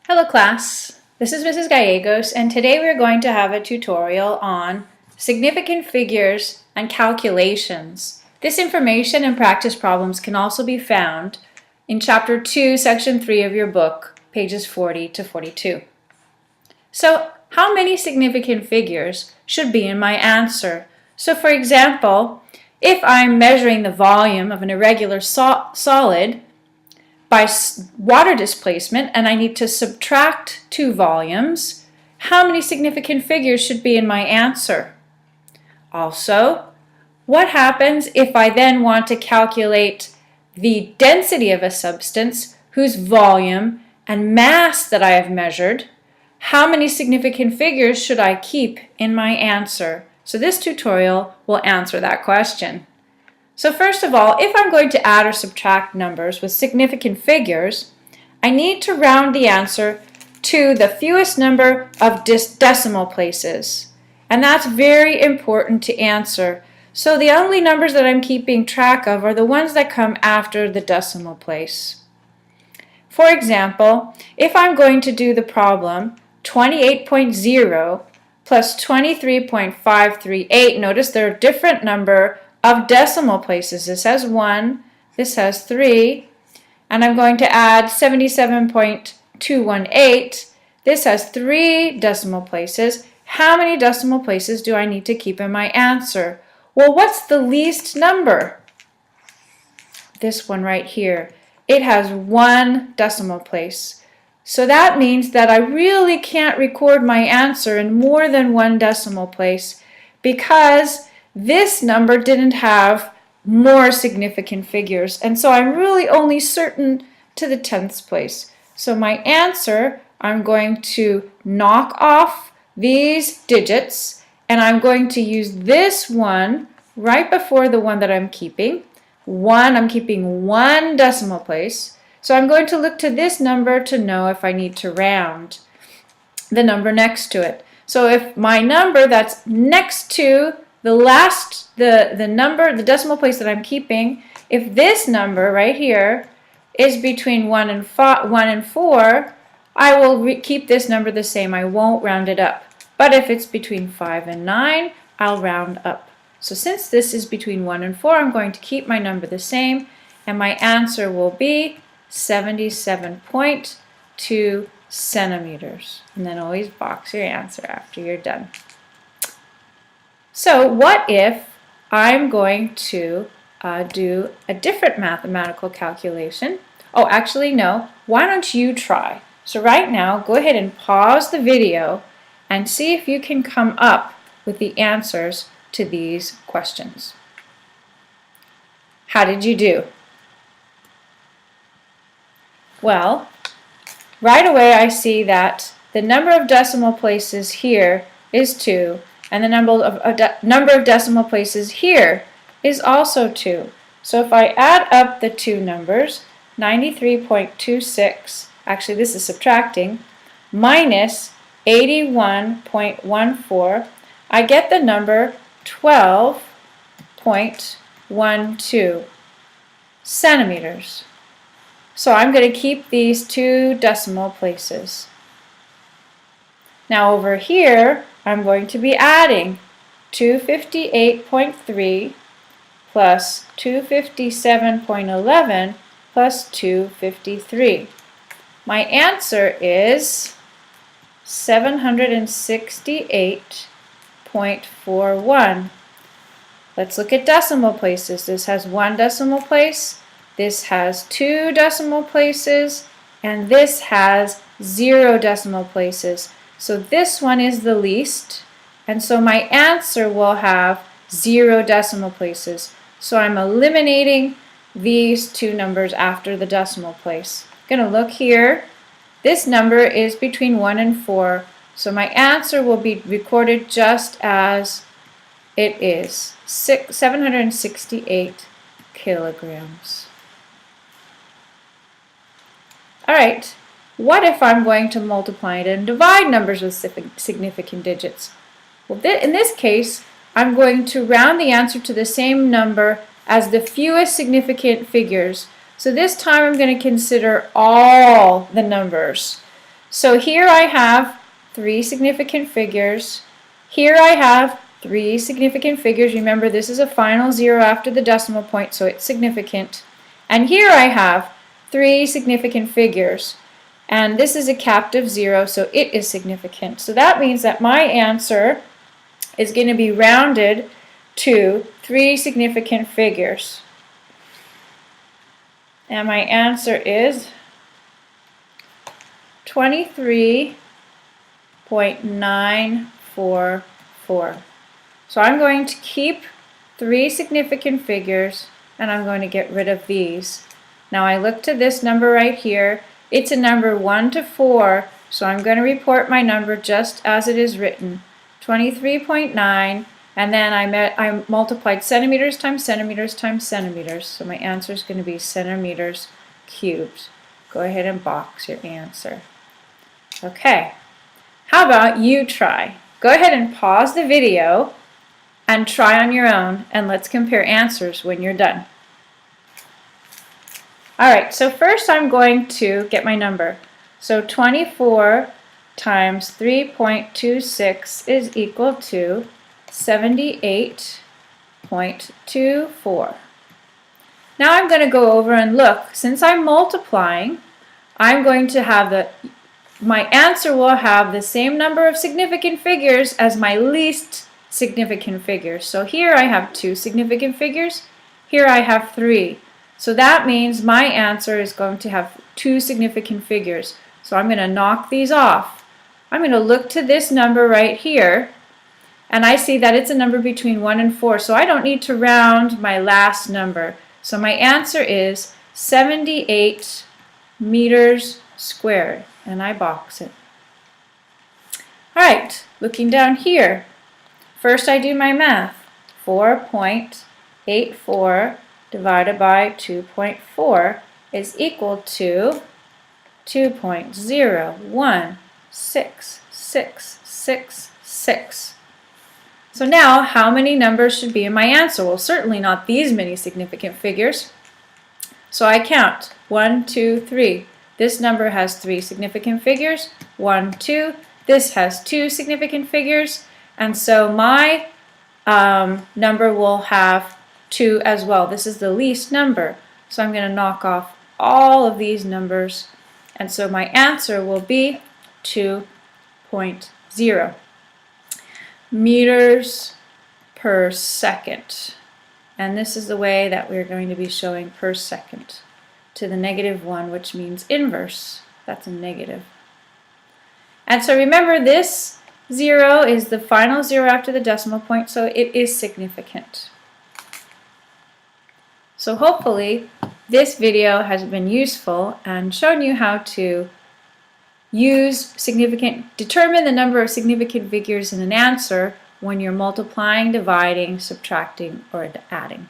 Hello class, this is Mrs. Gallegos and today we're going to have a tutorial on significant figures and calculations. This information and practice problems can also be found in Chapter 2, Section 3 of your book, pages 40 to 42. So, how many significant figures should be in my answer? So for example, if I'm measuring the volume of an irregular solid by water displacement and I need to subtract two volumes, how many significant figures should be in my answer? Also, what happens if I then want to calculate the density of a substance whose volume and mass that I have measured? How many significant figures should I keep in my answer? So this tutorial will answer that question. So first of all, if I'm going to add or subtract numbers with significant figures, I need to round the answer to the fewest number of decimal places. And that's very important to answer. So the only numbers that I'm keeping track of are the ones that come after the decimal place. For example, if I'm going to do the problem 28.0 plus 23.538, notice they're a different number of decimal places. This has 1, this has 3, and I'm going to add 77.218. This has 3 decimal places. How many decimal places do I need to keep in my answer? Well, what's the least number? This one right here. It has 1 decimal place. So that means that I really can't record my answer in more than 1 decimal place because this number didn't have more significant figures, and so I'm really only certain to the 10th place. So my answer, I'm going to knock off these digits and I'm going to use this one right before the one that I'm keeping. I'm keeping 1 decimal place. So I'm going to look to this number to know if I need to round the number next to it. So if my number that's next to the decimal place that I'm keeping, if this number right here is between 1 and 4, I will keep this number the same. I won't round it up. But if it's between 5 and 9, I'll round up. So since this is between 1 and 4, I'm going to keep my number the same, and my answer will be 77.2 centimeters. And then always box your answer after you're done. So what if I'm going to do a different mathematical calculation? Oh, actually no. Why don't you try? So right now, go ahead and pause the video and see if you can come up with the answers to these questions. How did you do? Well, right away I see that the number of decimal places here is 2, and the number of decimal places here is also 2. So if I add up the two numbers, 93.26, actually this is subtracting, minus 81.14, I get the number 12.12 centimeters. So I'm going to keep these 2 decimal places. Now over here, I'm going to be adding 258.3 plus 257.11 plus 253. My answer is 768.41. Let's look at decimal places. This has 1 decimal place. This has 2 decimal places, and this has 0 decimal places. So this one is the least, and so my answer will have 0 decimal places. So I'm eliminating these 2 numbers after the decimal place. I'm going to look here. This number is between 1 and 4, so my answer will be recorded just as it is, 768 kilograms. Alright, what if I'm going to multiply it and divide numbers with significant digits? Well, in this case, I'm going to round the answer to the same number as the fewest significant figures. So this time I'm going to consider all the numbers. So here I have 3 significant figures. Here I have 3 significant figures. Remember, this is a final 0 after the decimal point, so it's significant. And here I have 3 significant figures. And this is a captive 0, so it is significant. So that means that my answer is going to be rounded to 3 significant figures. And my answer is 23.944. So I'm going to keep 3 significant figures, and I'm going to get rid of these. Now I look to this number right here. It's a number 1 to 4, so I'm going to report my number just as it is written, 23.9, and then I multiplied centimeters times centimeters times centimeters, so my answer is going to be centimeters cubed. Go ahead and box your answer. Okay, how about you try? Go ahead and pause the video and try on your own, and let's compare answers when you're done. Alright, so first I'm going to get my number. So 24 times 3.26 is equal to 78.24. Now I'm going to go over and look. Since I'm multiplying, I'm going to have my answer will have the same number of significant figures as my least significant figures. So here I have 2 significant figures, here I have 3. So that means my answer is going to have 2 significant figures. So I'm going to knock these off. I'm going to look to this number right here, and I see that it's a number between 1 and 4, so I don't need to round my last number. So my answer is 78 meters squared, and I box it. Alright, looking down here, first I do my math. 4.84 divided by 2.4 is equal to 2.0166666. So now, how many numbers should be in my answer? Well, certainly not these many significant figures. So I count 1, 2, 3. This number has 3 significant figures. 1, 2. This has 2 significant figures. And so my number will have 2 as well. This is the least number. So I'm going to knock off all of these numbers. And so my answer will be 2.0 meters per second. And this is the way that we're going to be showing per second to the -1, which means inverse. That's a negative. And so remember, this 0 is the final 0 after the decimal point, so it is significant. So hopefully this video has been useful and shown you how to determine the number of significant figures in an answer when you're multiplying, dividing, subtracting, or adding.